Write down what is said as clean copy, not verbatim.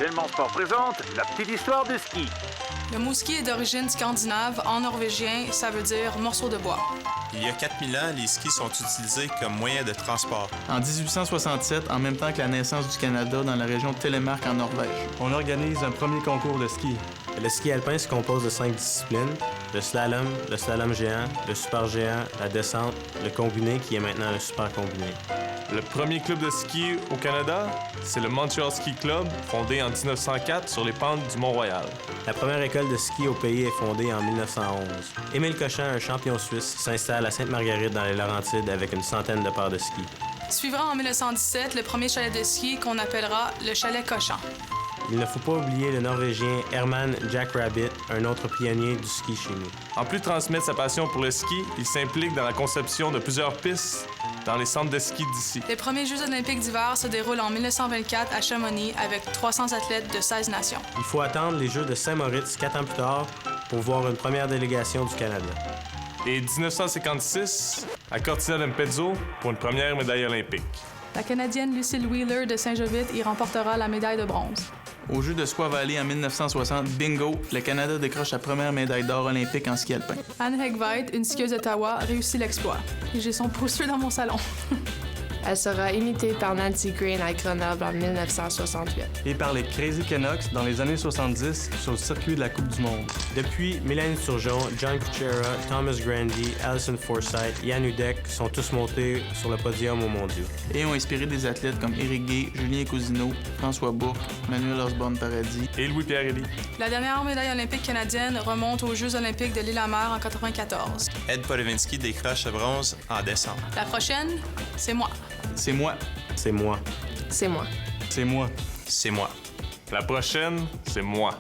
Tellement Sport présente la petite histoire du ski. Le mot ski est d'origine scandinave. En norvégien, ça veut dire morceau de bois. Il y a 4000 ans, les skis sont utilisés comme moyen de transport. En 1867, en même temps que la naissance du Canada dans la région de Telemark en Norvège. On organise un premier concours de ski. Le ski alpin se compose de 5 disciplines: le slalom géant, le super géant, la descente, le combiné qui est maintenant le super combiné. Le premier club de ski au Canada, c'est le Montreal Ski Club, fondé en 1904 sur les pentes du Mont-Royal. La première école de ski au pays est fondée en 1911. Émile Cochin, un champion suisse, s'installe à Sainte-Marguerite dans les Laurentides avec une centaine de paires de ski. Suivra en 1917 le premier chalet de ski qu'on appellera le chalet Cochin. Il ne faut pas oublier le Norvégien Herman Jack Rabbit, un autre pionnier du ski chez nous. En plus de transmettre sa passion pour le ski, il s'implique dans la conception de plusieurs pistes dans les centres de ski d'ici. Les premiers Jeux olympiques d'hiver se déroulent en 1924 à Chamonix avec 300 athlètes de 16 nations. Il faut attendre les Jeux de Saint-Moritz 4 ans plus tard pour voir une première délégation du Canada. Et 1956, à Cortina d'Ampezzo pour une première médaille olympique. La Canadienne Lucille Wheeler de Saint-Jovite y remportera la médaille de bronze. Aux Jeux de Squaw Valley en 1960, bingo, le Canada décroche sa première médaille d'or olympique en ski alpin. Anne Hegveit, une skieuse d'Ottawa, réussit l'exploit. Et j'ai son poster dans mon salon. Elle sera imitée par Nancy Greene à Grenoble en 1968. Et par les Crazy Canucks dans les années 70 sur le circuit de la Coupe du Monde. Depuis, Mélanie Turgeon, John Kuchera, Thomas Grandy, Alison Forsythe, Jan Udek sont tous montés sur le podium aux mondiaux. Et ont inspiré des athlètes comme Éric Gay, Julien Cousineau, François Bourque, Manuel Osborne-Paradis Et Louis-Pierre Elie. La dernière médaille olympique canadienne remonte aux Jeux olympiques de l'Île-à-Mer en 1994. Ed Polivinsky décroche le bronze en décembre. La prochaine, c'est moi. C'est moi. C'est moi. C'est moi. C'est moi. C'est moi. La prochaine, c'est moi.